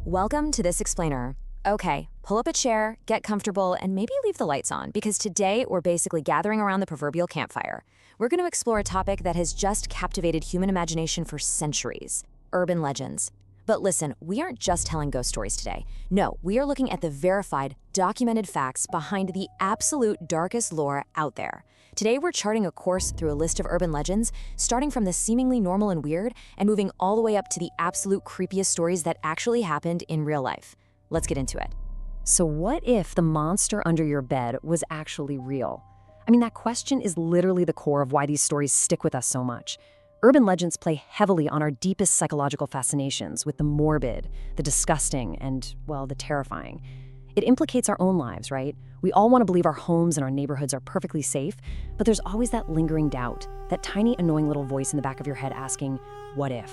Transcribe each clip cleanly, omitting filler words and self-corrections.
Welcome to This Explainer. Okay, pull up a chair, get comfortable, and maybe leave the lights on, because today we're basically gathering around the proverbial campfire. We're going to explore a topic that has just captivated human imagination for centuries: urban legends. But listen, we aren't just telling ghost stories today. No, we are looking at the verified, documented facts behind the absolute darkest lore out there. Today we're charting a course through a list of urban legends, starting from the seemingly normal and weird, and moving all the way up to the absolute creepiest stories that actually happened in real life. Let's get into it. So what if the monster under your bed was actually real? I mean, that question is literally the core of why these stories stick with us so much. Urban legends play heavily on our deepest psychological fascinations with the morbid, the disgusting, and, well, the terrifying. It implicates our own lives, right? We all want to believe our homes and our neighborhoods are perfectly safe, but there's always that lingering doubt, that tiny annoying little voice in the back of your head asking, what if?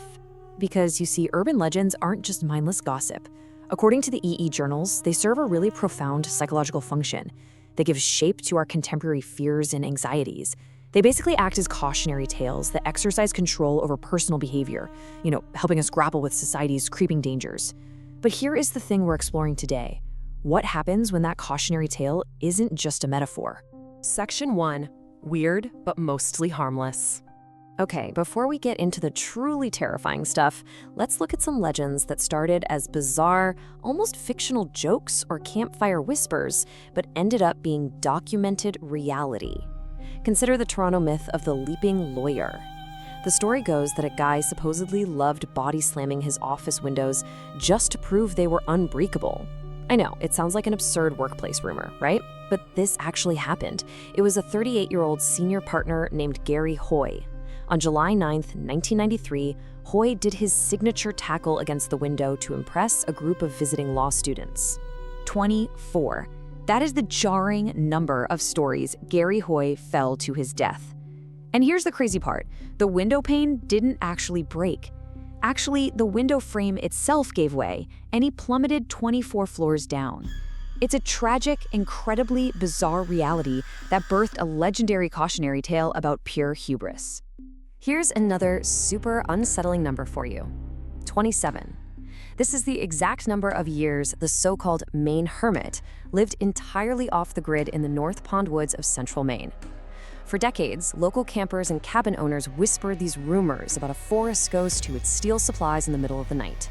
Because you see, urban legends aren't just mindless gossip. According to the EE journals, they serve a really profound psychological function. They give shape to our contemporary fears and anxieties. They basically act as cautionary tales that exercise control over personal behavior, helping us grapple with society's creeping dangers. But here is the thing we're exploring today. What happens when that cautionary tale isn't just a metaphor? Section 1. Weird, but mostly harmless. Okay, before we get into the truly terrifying stuff, let's look at some legends that started as bizarre, almost fictional jokes or campfire whispers, but ended up being documented reality. Consider the Toronto myth of the leaping lawyer. The story goes that a guy supposedly loved body slamming his office windows just to prove they were unbreakable. I know, it sounds like an absurd workplace rumor, right? But this actually happened. It was a 38-year-old senior partner named Gary Hoy. On July 9th, 1993, Hoy did his signature tackle against the window to impress a group of visiting law students. 24. That is the jarring number of stories Gary Hoy fell to his death. And here's the crazy part. The window pane didn't actually break. Actually, the window frame itself gave way, and he plummeted 24 floors down. It's a tragic, incredibly bizarre reality that birthed a legendary cautionary tale about pure hubris. Here's another super unsettling number for you: 27. This is the exact number of years the so-called Maine hermit lived entirely off the grid in the North Pond woods of central Maine. For decades, local campers and cabin owners whispered these rumors about a forest ghost who would steal supplies in the middle of the night.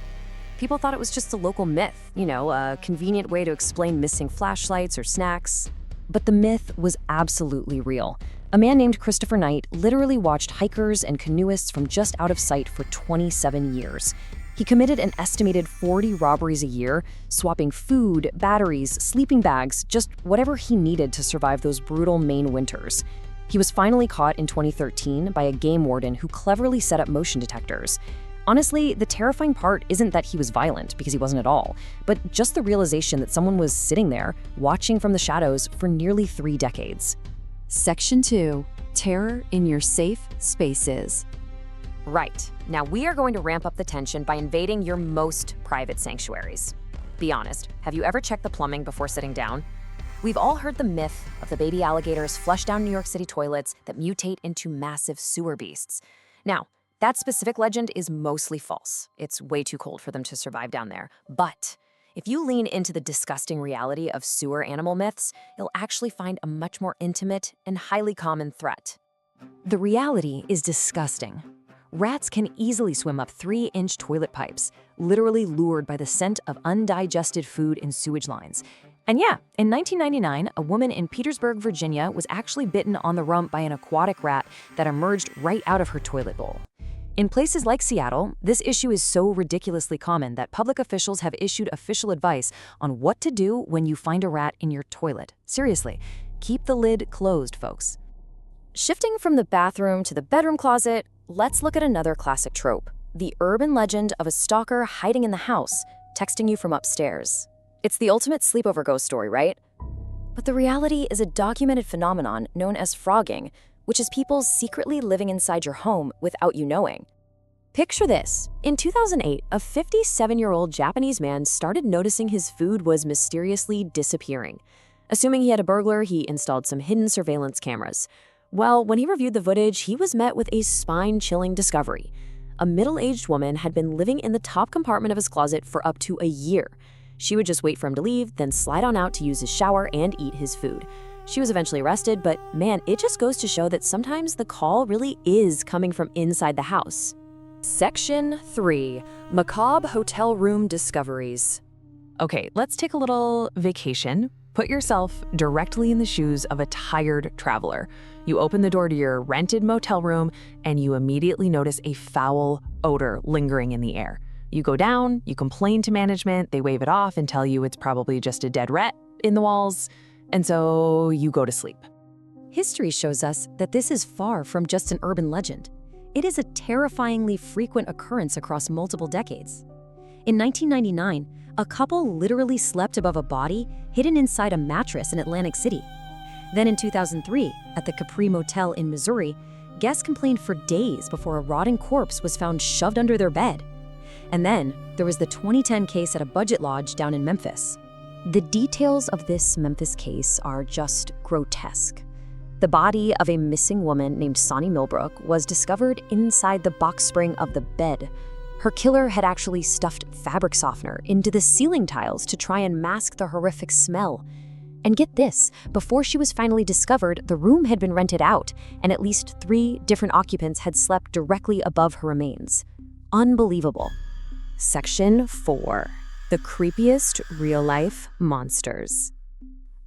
People thought it was just a local myth, a convenient way to explain missing flashlights or snacks. But the myth was absolutely real. A man named Christopher Knight literally watched hikers and canoeists from just out of sight for 27 years. He committed an estimated 40 robberies a year, swapping food, batteries, sleeping bags, just whatever he needed to survive those brutal Maine winters. He was finally caught in 2013 by a game warden who cleverly set up motion detectors. Honestly, the terrifying part isn't that he was violent, because he wasn't at all, but just the realization that someone was sitting there, watching from the shadows for nearly 3 decades. Section 2. Terror in your safe spaces. Right. Now we are going to ramp up the tension by invading your most private sanctuaries. Be honest, have you ever checked the plumbing before sitting down? We've all heard the myth of the baby alligators flushed down New York City toilets that mutate into massive sewer beasts. Now, that specific legend is mostly false. It's way too cold for them to survive down there. But if you lean into the disgusting reality of sewer animal myths, you'll actually find a much more intimate and highly common threat. The reality is disgusting. Rats can easily swim up 3-inch toilet pipes, literally lured by the scent of undigested food in sewage lines. And yeah, in 1999, a woman in Petersburg, Virginia, was actually bitten on the rump by an aquatic rat that emerged right out of her toilet bowl. In places like Seattle, this issue is so ridiculously common that public officials have issued official advice on what to do when you find a rat in your toilet. Seriously, keep the lid closed, folks. Shifting from the bathroom to the bedroom closet, let's look at another classic trope: the urban legend of a stalker hiding in the house, texting you from upstairs. It's the ultimate sleepover ghost story, right? But the reality is a documented phenomenon known as frogging, which is people secretly living inside your home without you knowing. Picture this. In 2008, a 57-year-old Japanese man started noticing his food was mysteriously disappearing. Assuming he had a burglar, he installed some hidden surveillance cameras. Well, when he reviewed the footage, he was met with a spine-chilling discovery. a middle-aged woman had been living in the top compartment of his closet for up to a year. She would just wait for him to leave, then slide on out to use his shower and eat his food. She was eventually arrested, but man, it just goes to show that sometimes the call really is coming from inside the house. Section 3. Macabre Hotel Room Discoveries. Okay, let's take a little vacation. Put yourself directly in the shoes of a tired traveler. You open the door to your rented motel room, and you immediately notice a foul odor lingering in the air. You go down, you complain to management, they wave it off and tell you it's probably just a dead rat in the walls, and so you go to sleep. History shows us that this is far from just an urban legend. It is a terrifyingly frequent occurrence across multiple decades. In 1999, a couple literally slept above a body hidden inside a mattress in Atlantic City. Then in 2003, at the Capri Motel in Missouri, guests complained for days before a rotting corpse was found shoved under their bed. And then there was the 2010 case at a budget lodge down in Memphis. The details of this Memphis case are just grotesque. The body of a missing woman named Sonny Millbrook was discovered inside the box spring of the bed. Her killer had actually stuffed fabric softener into the ceiling tiles to try and mask the horrific smell. And get this, before she was finally discovered, the room had been rented out, and at least 3 different occupants had slept directly above her remains. Unbelievable. Section 4. The creepiest real-life monsters.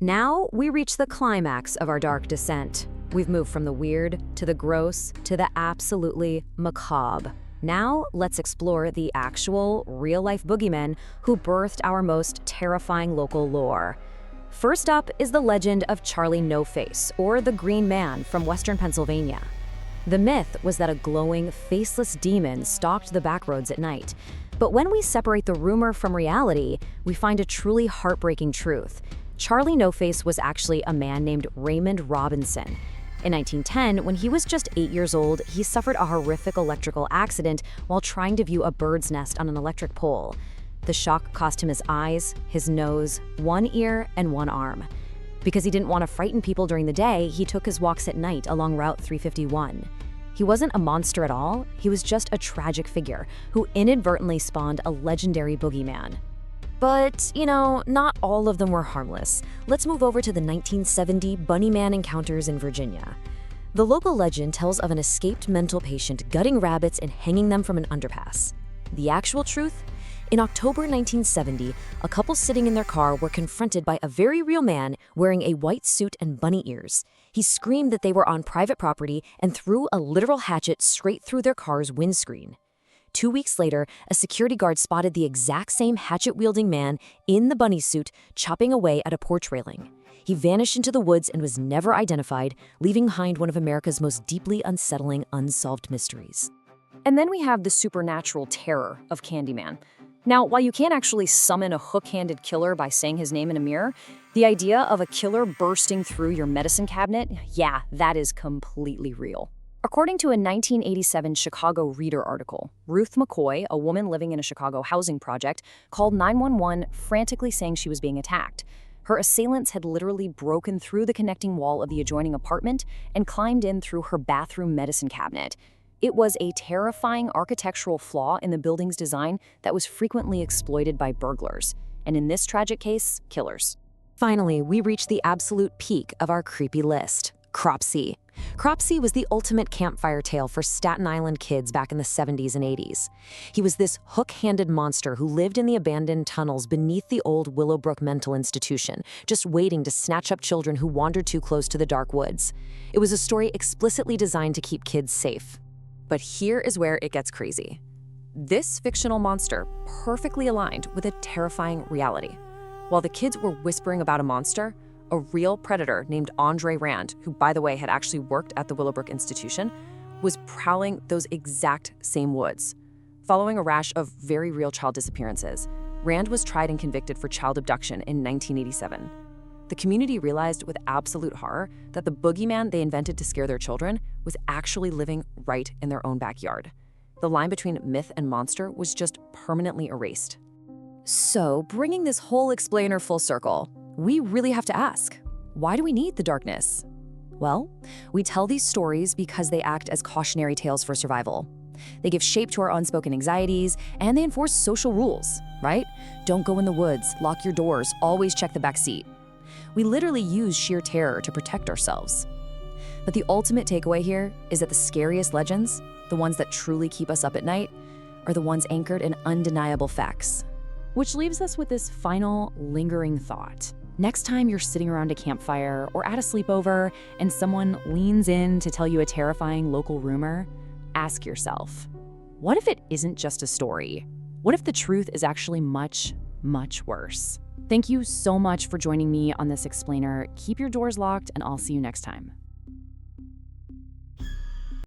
Now we reach the climax of our dark descent. We've moved from the weird to the gross to the absolutely macabre. Now let's explore the actual, real-life boogeymen who birthed our most terrifying local lore. First up is the legend of Charlie No-Face, or the Green Man from Western Pennsylvania. The myth was that a glowing, faceless demon stalked the backroads at night. But when we separate the rumor from reality, we find a truly heartbreaking truth. Charlie No-Face was actually a man named Raymond Robinson. In 1910, when he was just 8 years old, he suffered a horrific electrical accident while trying to view a bird's nest on an electric pole. The shock cost him his eyes, his nose, 1 ear, and 1 arm. Because he didn't want to frighten people during the day, he took his walks at night along Route 351. He wasn't a monster at all, he was just a tragic figure who inadvertently spawned a legendary boogeyman. But, not all of them were harmless. Let's move over to the 1970 Bunnyman encounters in Virginia. The local legend tells of an escaped mental patient gutting rabbits and hanging them from an underpass. The actual truth? In October 1970, a couple sitting in their car were confronted by a very real man wearing a white suit and bunny ears. He screamed that they were on private property and threw a literal hatchet straight through their car's windscreen. 2 weeks later, a security guard spotted the exact same hatchet-wielding man in the bunny suit chopping away at a porch railing. He vanished into the woods and was never identified, leaving behind one of America's most deeply unsettling unsolved mysteries. And then we have the supernatural terror of Candyman. Now, while you can't actually summon a hook-handed killer by saying his name in a mirror, the idea of a killer bursting through your medicine cabinet, yeah, that is completely real. According to a 1987 Chicago Reader article, Ruth McCoy, a woman living in a Chicago housing project, called 911 frantically saying she was being attacked. Her assailants had literally broken through the connecting wall of the adjoining apartment and climbed in through her bathroom medicine cabinet. It was a terrifying architectural flaw in the building's design that was frequently exploited by burglars, and in this tragic case, killers. Finally, we reach the absolute peak of our creepy list, Cropsey. Cropsey was the ultimate campfire tale for Staten Island kids back in the 70s and 80s. He was this hook-handed monster who lived in the abandoned tunnels beneath the old Willowbrook Mental Institution, just waiting to snatch up children who wandered too close to the dark woods. It was a story explicitly designed to keep kids safe. But here is where it gets crazy. This fictional monster perfectly aligned with a terrifying reality. While the kids were whispering about a monster, a real predator named Andre Rand, who by the way had actually worked at the Willowbrook Institution, was prowling those exact same woods. Following a rash of very real child disappearances, Rand was tried and convicted for child abduction in 1987. The community realized with absolute horror that the boogeyman they invented to scare their children was actually living right in their own backyard. The line between myth and monster was just permanently erased. So, bringing this whole explainer full circle, we really have to ask, why do we need the darkness? Well, we tell these stories because they act as cautionary tales for survival. They give shape to our unspoken anxieties, and they enforce social rules, right? Don't go in the woods, lock your doors, always check the back seat. We literally use sheer terror to protect ourselves. But the ultimate takeaway here is that the scariest legends, the ones that truly keep us up at night, are the ones anchored in undeniable facts. Which leaves us with this final, lingering thought. Next time you're sitting around a campfire or at a sleepover and someone leans in to tell you a terrifying local rumor, ask yourself, what if it isn't just a story? What if the truth is actually much, much worse? Thank you so much for joining me on this explainer. Keep your doors locked, and I'll see you next time.